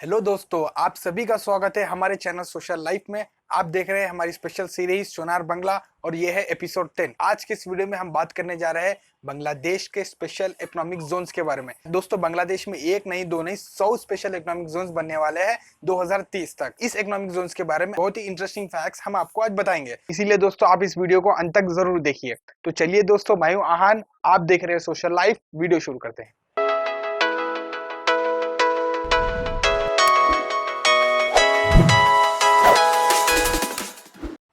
Hello दोस्तों, आप सभी का स्वागत है हमारे चैनल सोशल लाइफ में। आप देख रहे हैं हमारी स्पेशल सीरीज सोनार बंगला और ये है एपिसोड 10। आज के इस वीडियो में हम बात करने जा रहे हैं बांग्लादेश के स्पेशल इकोनॉमिक जोन्स के बारे में। दोस्तों, बांग्लादेश में एक नहीं दो नहीं 100 स्पेशल इकोनॉमिक जोन्स बनने वाले हैं 2030 तक। इस इकोनॉमिक जोन्स के बारे में बहुत ही इंटरेस्टिंग फैक्ट्स हम आपको आज बताएंगे, इसीलिए दोस्तों आप इस वीडियो को अंत तक जरूर देखिए। तो चलिए दोस्तों, मैं हूं आहान, आप देख रहे हैं सोशल लाइफ। वीडियो शुरू करते हैं।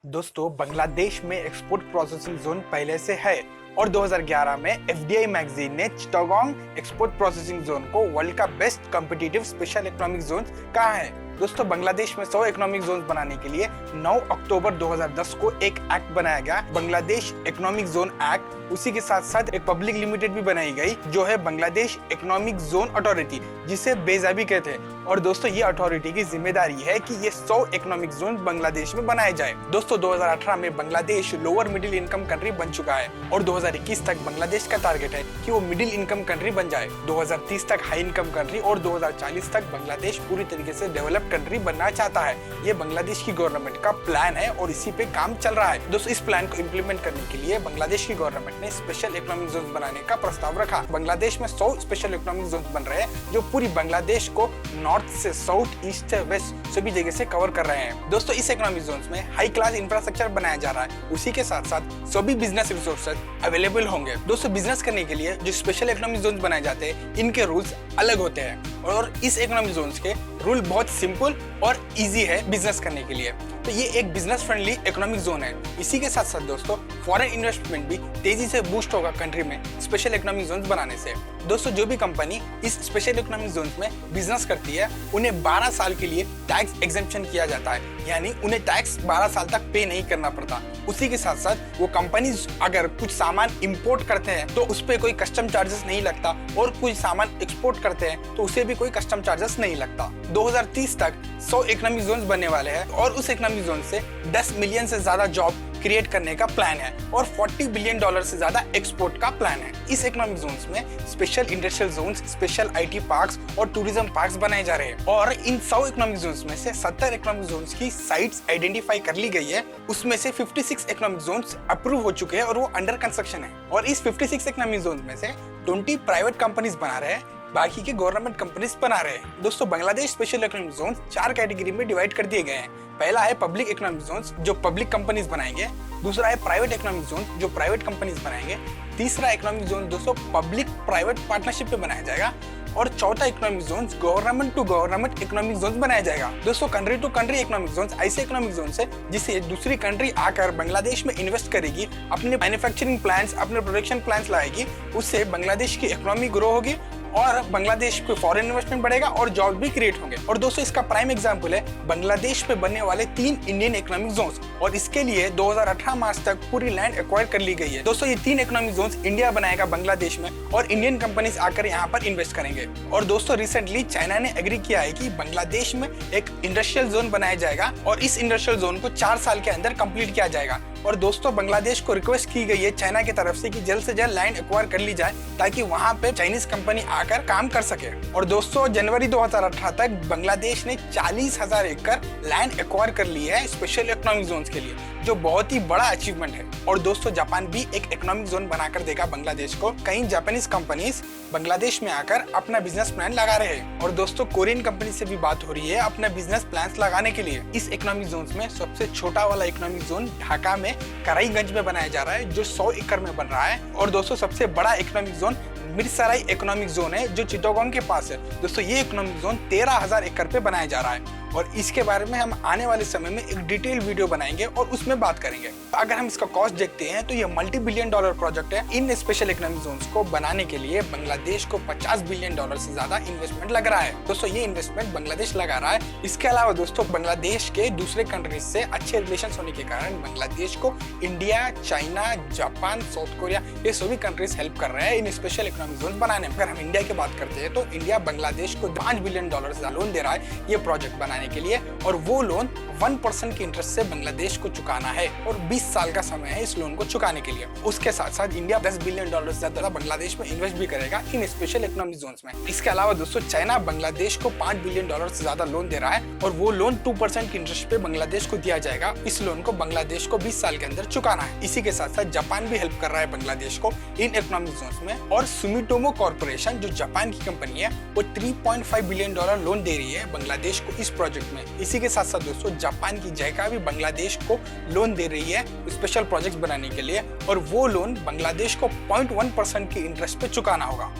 दोस्तों, बांग्लादेश में एक्सपोर्ट प्रोसेसिंग जोन पहले से है और 2011 में एफडीआई मैगजीन ने चिटागोंग एक्सपोर्ट प्रोसेसिंग जोन को वर्ल्ड का best competitive special economic zone कहा है। दोस्तों, बांग्लादेश में 100 इकोनॉमिक जोन बनाने के लिए 9 अक्टूबर 2010 को एक एक्ट बनाया गया, बांग्लादेश इकोनॉमिक जोन एक्ट। उसी के साथ साथ एक पब्लिक लिमिटेड भी बनाई गई जो है बांग्लादेश इकोनॉमिक जोन अथॉरिटी, जिसे बेजाबी कहते हैं। और दोस्तों, ये अथॉरिटी की जिम्मेदारी है कि ये 100 इकोनॉमिक जोन बांग्लादेश में बनाए जाए। दोस्तों, 2018 में Bangladesh lower middle income country बन चुका है और 2021 तक बांग्लादेश का टारगेट है कि वो मिडिल इनकम कंट्री बन जाए। 2030 तक हाई इनकम कंट्री और 2040 तक बांग्लादेश पूरी तरीके से डेवलप कंट्री बनना चाहता है। ये बांग्लादेश की गवर्नमेंट का प्लान है और इसी पे काम चल रहा है। दोस्तों, इस प्लान को इम्प्लीमेंट करने के लिए बांग्लादेश की गवर्नमेंट ने स्पेशल इकोनॉमिक जोन बनाने का प्रस्ताव रखा। बांग्लादेश में 100 स्पेशल इकोनॉमिक जोन बन रहे हैं जो पूरी बांग्लादेश को नॉर्थ से साउथ, ईस्ट से वेस्ट सभी जगह से कवर कर रहे हैं। दोस्तों, इस इकोनॉमिक जोन में हाई क्लास इंफ्रास्ट्रक्चर बनाया जा रहा है। उसी के साथ साथ सभी बिजनेस रिसोर्सेज अवेलेबल होंगे। दोस्तों, बिजनेस करने के लिए जो स्पेशल इकोनॉमिक जोन बनाए जाते हैं, इनके रूल्स अलग होते हैं और इस इकोनॉमिक जोन के रूल बहुत सिंपल और इजी है बिजनेस करने के लिए। तो ये एक बिजनेस फ्रेंडली इकोनॉमिक जोन है। इसी के साथ साथ दोस्तों, फॉरेन इन्वेस्टमेंट भी तेजी से बूस्ट होगा कंट्री में स्पेशल इकोनॉमिक जोन बनाने से। दोस्तों, जो भी कंपनी इस स्पेशल इकोनॉमिक जोन में बिजनेस करती है उन्हें 12 साल के लिए टैक्स एग्जेम्पशन किया जाता है, यानी उन्हें टैक्स 12 साल तक पे नहीं करना पड़ता। उसी के साथ साथ वो कंपनीज अगर कुछ सामान इंपोर्ट करते हैं तो उस पर कोई कस्टम चार्जेस नहीं लगता और कुछ सामान एक्सपोर्ट करते हैं तो उसे भी कोई कस्टम चार्जेस नहीं लगता। 2030 तक 100 इकोनॉमिक जोन्स बनने वाले हैं और उस इकोनॉमिक जोन से 10 मिलियन से ज्यादा जॉब क्रिएट करने का प्लान है और $40 बिलियन से ज्यादा एक्सपोर्ट का प्लान है। इस इकोनॉमिक जोन्स में special industrial zones, special IT parks और टूरिज्म पार्क्स बनाए जा रहे हैं और इन 100 इकोनॉमिक जोन्स में से 70 इकोनॉमिक जोन्स की साइट्स आइडेंटिफाई कर ली गई है। उसमें से 56 इकोनॉमिक जोन्स अप्रूव हो चुके हैं और वो अंडर कंस्ट्रक्शन है। और इस 56 इकोनॉमिक जोन में से 20 प्राइवेट कंपनीज बना रहे हैं, बाकी के गवर्नमेंट कंपनीज बना रहे हैं। दोस्तों, Bangladesh special economic zone 4 category में डिवाइड कर दिए गए हैं। पहला है पब्लिक इकोनॉमिक जोन जो पब्लिक कंपनीज बनाएंगे। दूसरा है प्राइवेट इकोनॉमिक जोन जो प्राइवेट कंपनीज बनाएंगे। तीसरा इकोनॉमिक जोन दोस्तों पब्लिक प्राइवेट पार्टनरशिप पे बनाया जाएगा और चौथा economic zone government to government economic zone बनाया जाएगा। दोस्तों, country to country economic zone ऐसे इकोनॉमिक जोन है जिसे दूसरी कंट्री आकर बांग्लादेश में इन्वेस्ट करेगी, अपने मैन्युफैक्चरिंग प्लांट्स, अपने प्रोडक्शन प्लांट्स लाएगी। उससे बांग्लादेश की इकोनॉमी ग्रो होगी और बांग्लादेश को फॉरेन इन्वेस्टमेंट बढ़ेगा और जॉब भी क्रिएट होंगे। और दोस्तों, इसका प्राइम एग्जांपल है बांग्लादेश में बनने वाले 3 इंडियन इकोनॉमिक जोन्स और इसके लिए 2018 मार्च तक पूरी लैंड एक्वायर कर ली गई है। दोस्तों, ये 3 इकोनॉमिक जोन्स इंडिया बनाएगा बांग्लादेश में और इंडियन कंपनीज आकर यहाँ पर इन्वेस्ट करेंगे। और दोस्तों, रिसेंटली चाइना ने एग्री किया है कि बांग्लादेश में एक इंडस्ट्रियल जोन बनाया जाएगा और इस इंडस्ट्रियल जोन को 4 साल के अंदर कंप्लीट किया जाएगा। और दोस्तों, बांग्लादेश को रिक्वेस्ट की गई है चाइना की तरफ से कि जल्द से जल्द लैंड एक्वायर कर ली जाए ताकि वहां पे चाइनीज कंपनी आकर काम कर सके। और दोस्तों, जनवरी 2018 तक बांग्लादेश ने 40,000 एकड़ लैंड एक्वायर कर ली है स्पेशल इकोनॉमिक जोन के लिए, जो बहुत ही बड़ा अचीवमेंट है। और दोस्तों, जापान भी एक इकोनॉमिक जोन बनाकर देगा बांग्लादेश को। कई जापानीज कंपनीज बांग्लादेश में आकर अपना बिजनेस प्लान लगा रहे हैं और दोस्तों, कोरियन कंपनी से भी बात हो रही है अपना बिजनेस प्लान लगाने के लिए। इस इकोनॉमिक जोन में सबसे छोटा वाला इकोनॉमिक जोन ढाका में कराईगंज में बनाया जा रहा है जो 100 एकड़ में बन रहा है। और दोस्तों, सबसे बड़ा इकोनॉमिक जोन मिरसराई इकोनॉमिक जोन है जो चिटागोंग के पास है। दोस्तों, ये इकोनॉमिक जोन 13,000 एकड़ पे बनाया जा रहा है और इसके बारे में हम आने वाले समय में एक डिटेल वीडियो बनाएंगे और उसमें बात करेंगे। अगर हम इसका कॉस्ट देखते हैं तो ये $multi billion प्रोजेक्ट है। इन स्पेशल इकोनॉमिक जोन्स को बनाने के लिए बांग्लादेश को $50 बिलियन से ज्यादा इन्वेस्टमेंट लग रहा है। दोस्तों, ये इन्वेस्टमेंट बांग्लादेश लगा रहा है। इसके अलावा दोस्तों, बांग्लादेश के दूसरे कंट्रीज से अच्छे रिलेशन होने के कारण बांग्लादेश को India, China, Japan, south Korea ये सभी कंट्रीज हेल्प कर रहे हैं इन स्पेशल इकोनॉमिक जोन बनाने में। अगर हम इंडिया की बात करते हैं तो इंडिया बांग्लादेश को $5 बिलियन लोन दे रहा है ये प्रोजेक्ट बनाने बनाने के लिए, और वो लोन 1% के इंटरेस्ट से बांग्लादेश को चुकाना है और 20 साल का समय है इस लोन को चुकाने के लिए। उसके साथ साथ इंडिया $10 बिलियन से ज्यादा बांग्लादेश में इन्वेस्ट भी करेगा इन स्पेशल इकोनॉमिक जोन्स में। इसके अलावा दोस्तों चाइना बांग्लादेश को $5 बिलियन से ज्यादा लोन दे रहा है और वो लोन 2% के इंटरेस्ट पे बांग्लादेश को दिया जाएगा। इस लोन को बांग्लादेश को 20 साल के अंदर चुकाना है। इसी के साथ साथ जापान भी हेल्प कर रहा है बांग्लादेश को इन इकोनॉमिक जोन्स में, और सुमिटोमो कॉर्पोरेशन जो जापान की कंपनी है वो $3.5 बिलियन लोन दे रही है बांग्लादेश को इस प्रोजेक्ट में। इसी के साथ साथ दोस्तों जापान की जायका भी बांग्लादेश को लोन दे रही है स्पेशल प्रोजेक्ट्स बनाने के लिए, और वो लोन बांग्लादेश को 0.1% के इंटरेस्ट पे चुकाना होगा।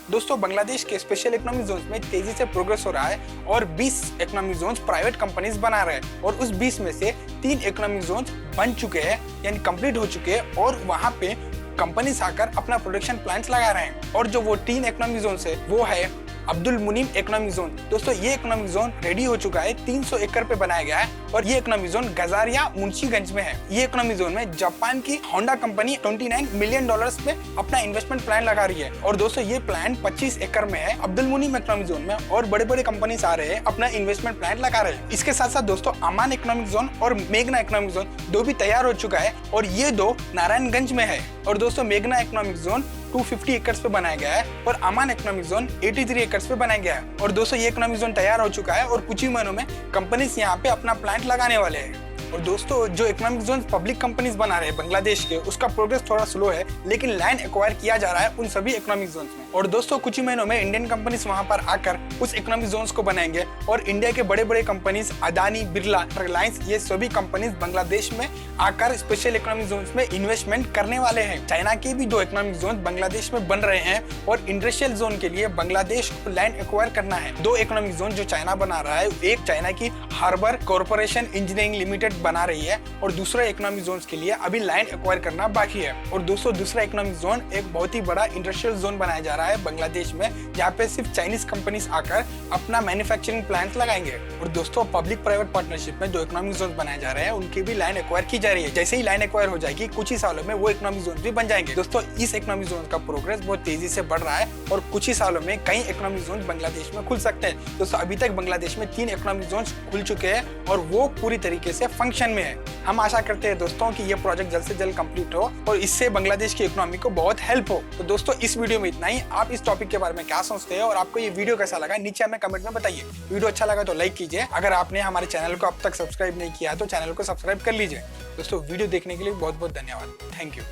दोस्तों बांग्लादेश के स्पेशल इकोनॉमिक जोन्स में तेजी से प्रोग्रेस हो रहा है और 20 इकोनॉमिक जोन्स प्राइवेट कंपनीज बना रहे हैं, और उस 20 में से 3 इकोनॉमिक जोन्स बन चुके हैं यानी कंप्लीट हो चुके हैं, और वहां पे कंपनीज आकर अपना प्रोडक्शन प्लांट्स लगा रहे हैं। और जो वो 3 इकोनॉमिक जोन्स है वो है अब्दुल मुनीम इकोनॉमिक जोन। दोस्तों ये इकोनॉमिक जोन रेडी हो चुका है, 300 एकड़ पे बनाया गया है, और ये इकोनॉमिक जोन गजारिया मुंशीगंज में है। ये इकोनॉमिक जोन में जापान की होंडा कंपनी $29 मिलियन पे अपना इन्वेस्टमेंट प्लान लगा रही है, और दोस्तों ये प्लान 25 एकड़ में है अब्दुल मुनीम इकोनॉमिक जोन में, और बड़े बड़े कंपनीज आ रहे हैं अपना इन्वेस्टमेंट प्लान लगा रहे हैं। इसके साथ साथ दोस्तों अमान इकोनॉमिक जोन और मेघना इकोनॉमिक जोन दो भी तैयार हो चुका है, और ये दो नारायणगंज में है। और दोस्तों मेघना इकोनॉमिक जोन 250 एकड़ पे बनाया गया है और अमान इकोनॉमिक जोन 83 एकड़ पे बनाया गया है। और दोस्तों ये इकोनॉमिक जोन तैयार हो चुका है और कुछ ही महीनों में कंपनीज यहाँ पे अपना प्लांट लगाने वाले हैं। और दोस्तों जो इकोनॉमिक जोन पब्लिक कंपनीज बना रहे हैं बांग्लादेश के, उसका प्रोग्रेस थोड़ा स्लो है, लेकिन लैंड एक्वायर किया जा रहा है उन सभी इकोनॉमिक जोन्स में। और दोस्तों कुछ ही महीनों में इंडियन कंपनीज वहां पर आकर उस इकोनॉमिक जोन्स को बनाएंगे, और इंडिया के बड़े बड़े कंपनीज अदानी, बिरला, रिलायंस, ये सभी कंपनीज बांग्लादेश में आकर स्पेशल इकोनॉमिक जोन्स में इन्वेस्टमेंट करने वाले हैं। चाइना के भी 2 इकोनॉमिक जोन बांग्लादेश में बन रहे हैं, और इंडस्ट्रियल जोन के लिए बांग्लादेश को लैंड एक्वायर करना है। 2 इकोनॉमिक जोन जो चाइना बना रहा है, एक चाइना की हार्बर कॉर्पोरेशन इंजीनियरिंग लिमिटेड बना रही है, और दूसरा इकोनॉमिक जोन के लिए अभी लैंड एक्वायर करना बाकी है। और दोस्तों दूसरा इकोनॉमिक जोन एक बहुत ही बड़ा इंडस्ट्रियल जोन बनाया जा रहा है बांग्लादेश में, जहाँ पे सिर्फ चाइनीज कंपनीज आकर अपना मैन्युफैक्चरिंग प्लांट लगाएंगे। और दोस्तों पब्लिक प्राइवेट पार्टनरशिप में 2 इकोनॉमिक जोन बनाए जा रहे हैं, उनकी भी लैंड एक्वायर की जा रही है। जैसे ही लैंड एक्वायर हो जाएगी कुछ ही सालों में वो इकोनॉमिक जोन भी बन जाएंगे। दोस्तों इस इकोनॉमिक जोन का प्रोग्रेस बहुत तेजी से बढ़ रहा है, और कुछ ही सालों में कई इकोनॉमिक जोन बांग्लादेश में खुल सकते हैं। दोस्तों अभी तक बांग्लादेश में 3 इकोनॉमिक जोन खुल चुके हैं, और वो पूरी तरीके से फंक्शन में है। हम आशा करते हैं दोस्तों कि ये प्रोजेक्ट जल्द से जल्द कंप्लीट हो और इससे बांग्लादेश की इकोनॉमी को बहुत हेल्प हो। तो दोस्तों इस वीडियो में इतना ही। आप इस टॉपिक के बारे में क्या सोचते हैं और आपको ये वीडियो कैसा लगा नीचे हमें कमेंट में बताइए। वीडियो अच्छा लगा तो लाइक कीजिए। अगर आपने हमारे चैनल को अब तक सब्सक्राइब नहीं किया तो चैनल को सब्सक्राइब कर लीजिए। दोस्तों वीडियो देखने के लिए बहुत बहुत धन्यवाद। Thank you.